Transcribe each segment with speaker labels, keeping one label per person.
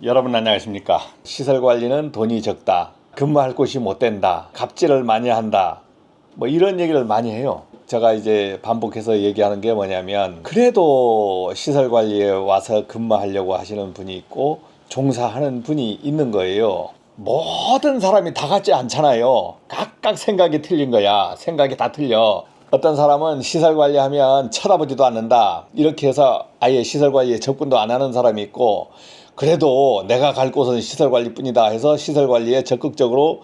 Speaker 1: 여러분 안녕하십니까. 시설관리는 돈이 적다, 근무할 곳이 못 된다, 갑질을 많이 한다, 뭐 이런 얘기를 많이 해요. 제가 이제 반복해서 얘기하는 게 뭐냐면, 그래도 시설관리에 와서 근무하려고 하시는 분이 있고 종사하는 분이 있는 거예요. 모든 사람이 다 같지 않잖아요. 각각 생각이 틀린 거야. 생각이 다 틀려. 어떤 사람은 시설관리하면 쳐다보지도 않는다, 이렇게 해서 아예 시설관리에 접근도 안 하는 사람이 있고, 그래도 내가 갈 곳은 시설관리뿐이다 해서 시설관리에 적극적으로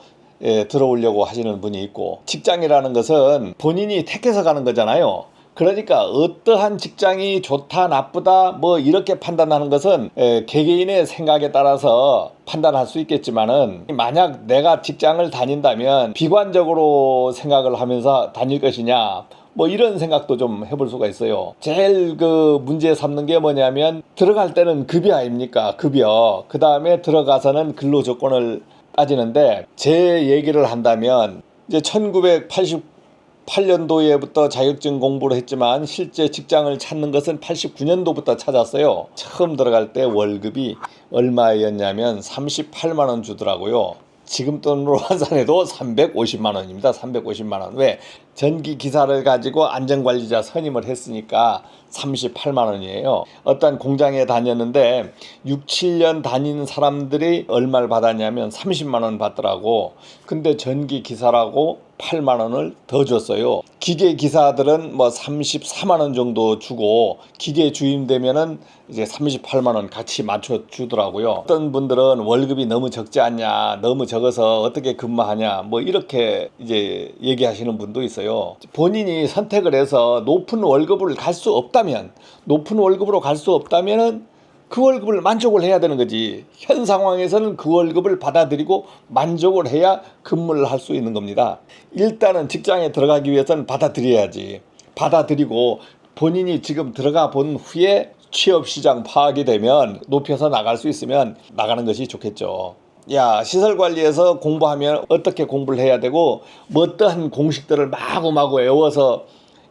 Speaker 1: 들어오려고 하시는 분이 있고, 직장이라는 것은 본인이 택해서 가는 거잖아요. 그러니까 어떠한 직장이 좋다 나쁘다 뭐 이렇게 판단하는 것은 개개인의 생각에 따라서 판단할 수 있겠지만은, 만약 내가 직장을 다닌다면 비관적으로 생각을 하면서 다닐 것이냐, 뭐 이런 생각도 좀 해볼 수가 있어요. 제일 그 문제 삼는 게 뭐냐면, 들어갈 때는 급여 아닙니까? 급여. 그 다음에 들어가서는 근로 조건을 따지는데, 제 얘기를 한다면 이제 1988년도에부터 자격증 공부를 했지만 실제 직장을 찾는 것은 89년도부터 찾았어요. 처음 들어갈 때 월급이 얼마였냐면 38만 원 주더라고요. 지금 돈으로 환산해도 350만 원입니다. 350만 원. 왜? 전기 기사를 가지고 안전관리자 선임을 했으니까 38만 원이에요. 어떤 공장에 다녔는데 6, 7년 다닌 사람들이 얼마를 받았냐면 30만 원 받더라고. 근데 전기 기사라고 8만 원을 더 줬어요. 기계 기사들은 뭐 34만 원 정도 주고, 기계 주임 되면은 이제 38만 원 같이 맞춰 주더라고요. 어떤 분들은 월급이 너무 적지 않냐, 너무 적어서 어떻게 근무하냐, 뭐 이렇게 이제 얘기하시는 분도 있어요. 본인이 선택을 해서 높은 월급을 갈 수 없다면, 높은 월급으로 갈 수 없다면은 그 월급을 만족을 해야 되는 거지. 현 상황에서는 그 월급을 받아들이고 만족을 해야 근무를 할 수 있는 겁니다. 일단은 직장에 들어가기 위해서는 받아들여야지. 받아들이고 본인이 지금 들어가 본 후에 취업시장 파악이 되면 높여서 나갈 수 있으면 나가는 것이 좋겠죠. 야, 시설관리에서 공부하면 어떻게 공부를 해야 되고, 뭐 어떠한 공식들을 마구마구 외워서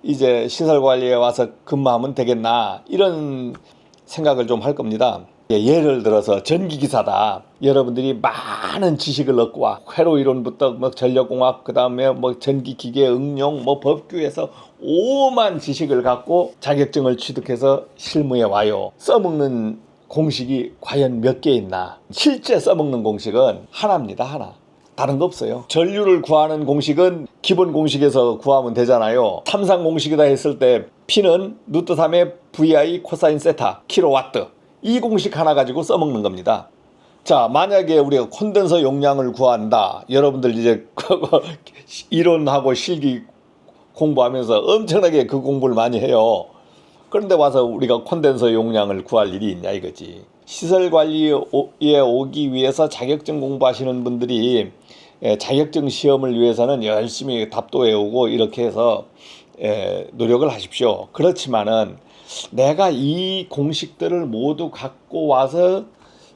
Speaker 1: 이제 시설관리에 와서 근무하면 되겠나, 이런 생각을 좀 할 겁니다. 예를 들어서 전기기사다. 여러분들이 많은 지식을 얻고 와. 회로 이론부터 뭐 전력공학, 그 다음에 뭐 전기기계 응용, 뭐 법규에서 오만 지식을 갖고 자격증을 취득해서 실무에 와요. 써먹는 공식이 과연 몇 개 있나? 실제 써먹는 공식은 하나입니다. 하나. 다른 거 없어요. 전류를 구하는 공식은 기본 공식에서 구하면 되잖아요. 삼상 공식이다 했을 때 P는 루트 3의 VI 코사인 세타 킬로와트, 이 공식 하나 가지고 써먹는 겁니다. 자, 만약에 우리가 콘덴서 용량을 구한다. 여러분들 이제 이론하고 실기 공부하면서 엄청나게 그 공부를 많이 해요. 그런데 와서 우리가 콘덴서 용량을 구할 일이 있냐 이거지. 시설관리에 오기 위해서 자격증 공부하시는 분들이 자격증 시험을 위해서는 열심히 답도 외우고 이렇게 해서 노력을 하십시오. 그렇지만은 내가 이 공식들을 모두 갖고 와서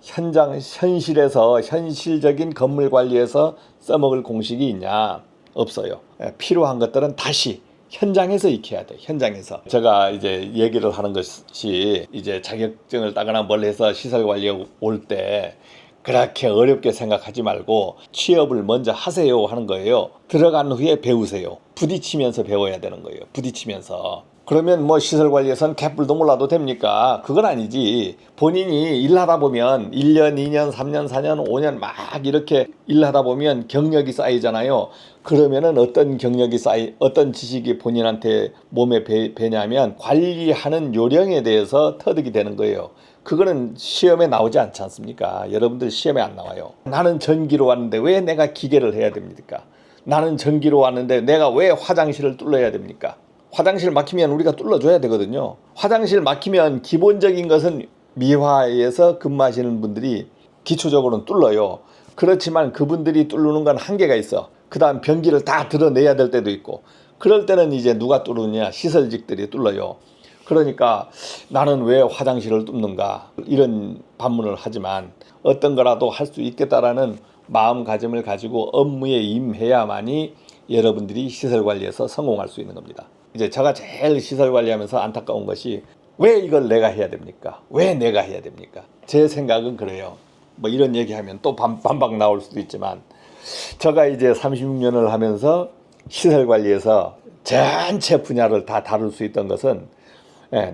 Speaker 1: 현실에서 현실적인 건물 관리에서 써먹을 공식이 있냐? 없어요. 필요한 것들은 다시 현장에서 익혀야 돼. 현장에서. 제가 이제 얘기를 하는 것이, 이제 자격증을 따거나 뭘 해서 시설 관리에 올 때 그렇게 어렵게 생각하지 말고 취업을 먼저 하세요 하는 거예요. 들어간 후에 배우세요. 부딪히면서 배워야 되는 거예요. 부딪히면서. 그러면 뭐 시설관리에서는 개뿔도 몰라도 됩니까? 그건 아니지. 본인이 일하다 보면 1년, 2년, 3년, 4년, 5년 막 이렇게 일하다 보면 경력이 쌓이잖아요. 그러면은 어떤 경력이 어떤 지식이 본인한테 몸에 배냐면 관리하는 요령에 대해서 터득이 되는 거예요. 그거는 시험에 나오지 않지 않습니까? 여러분들 시험에 안 나와요. 나는 전기로 왔는데 왜 내가 기계를 해야 됩니까? 나는 전기로 왔는데 내가 왜 화장실을 뚫어야 됩니까? 화장실 막히면 우리가 뚫어줘야 되거든요. 화장실 막히면 기본적인 것은 미화에서 근무하시는 분들이 기초적으로는 뚫어요. 그렇지만 그분들이 뚫는 건 한계가 있어. 그 다음 변기를 다 드러내야 될 때도 있고, 그럴 때는 이제 누가 뚫느냐? 시설직들이 뚫어요. 그러니까 나는 왜 화장실을 뚫는가? 이런 반문을 하지만 어떤 거라도 할 수 있겠다라는 마음가짐을 가지고 업무에 임해야만이 여러분들이 시설관리에서 성공할 수 있는 겁니다. 이제 제가 제일 시설관리하면서 안타까운 것이, 왜 이걸 내가 해야 됩니까? 왜 내가 해야 됩니까? 제 생각은 그래요. 뭐 이런 얘기하면 또 반박 나올 수도 있지만 제가 이제 36년을 하면서 시설 관리에서 전체 분야를 다 다룰 수 있던 것은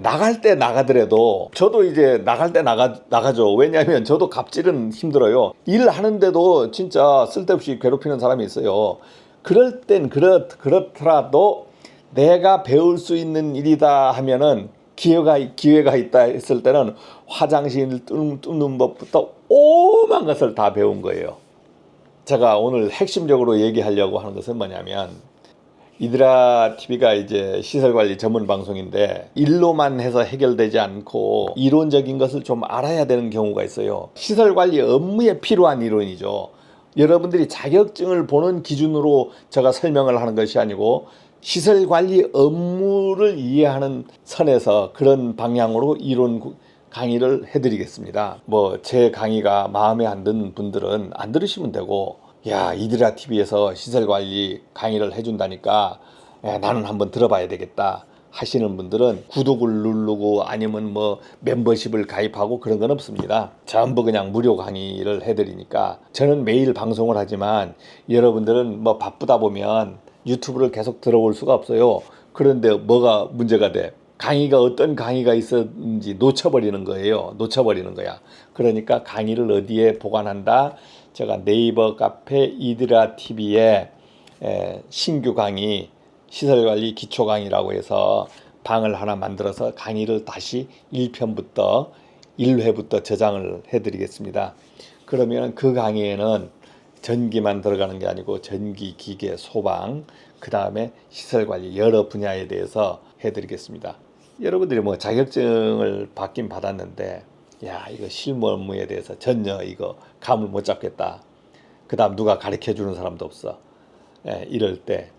Speaker 1: 나갈 때 나가더라도 저도 이제 나갈 때 나가죠. 왜냐하면 저도 갑질은 힘들어요. 일하는데도 진짜 쓸데없이 괴롭히는 사람이 있어요. 그럴 땐 그렇더라도 내가 배울 수 있는 일이다 하면은 기회가 있다 했을 때는 화장실 뚫는 법부터 오만 것을 다 배운 거예요. 제가 오늘 핵심적으로 얘기하려고 하는 것은 뭐냐면 이드라 TV가 이제 시설관리 전문 방송인데 일로만 해서 해결되지 않고 이론적인 것을 좀 알아야 되는 경우가 있어요. 시설관리 업무에 필요한 이론이죠. 여러분들이 자격증을 보는 기준으로 제가 설명을 하는 것이 아니고 시설관리 업무를 이해하는 선에서 그런 방향으로 이론 강의를 해드리겠습니다. 뭐 제 강의가 마음에 안 드는 분들은 안 들으시면 되고, 야, 이드라 TV에서 시설관리 강의를 해준다니까 나는 한번 들어봐야 되겠다 하시는 분들은 구독을 누르고 아니면 뭐 멤버십을 가입하고 그런 건 없습니다. 전부 그냥 무료 강의를 해드리니까. 저는 매일 방송을 하지만 여러분들은 뭐 바쁘다 보면 유튜브를 계속 들어올 수가 없어요. 그런데 뭐가 문제가 돼? 강의가 어떤 강의가 있었는지 놓쳐버리는 거예요. 놓쳐버리는 거야. 그러니까 강의를 어디에 보관한다? 제가 네이버 카페 이드라 TV에 신규 강의 시설관리 기초 강의라고 해서 방을 하나 만들어서 강의를 다시 1편부터 1회부터 저장을 해드리겠습니다. 그러면 그 강의에는 전기만 들어가는 게 아니고 전기, 기계, 소방, 그 다음에 시설관리 여러 분야에 대해서 해드리겠습니다. 여러분들이 뭐 자격증을 받긴 받았는데 야, 이거 실무 업무에 대해서 전혀 이거 감을 못 잡겠다. 그 다음 누가 가르쳐 주는 사람도 없어. 이럴 때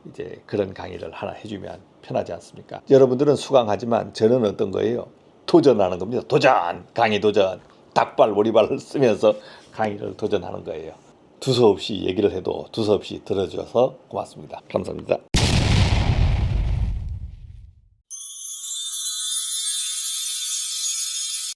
Speaker 1: 이제 그런 강의를 하나 해주면 편하지 않습니까? 여러분들은 수강하지만 저는 어떤 거예요? 도전하는 겁니다. 도전! 강의 도전! 닭발, 오리발을 쓰면서 강의를 도전하는 거예요. 두서없이 얘기를 해도 두서없이 들어줘서 고맙습니다. 감사합니다.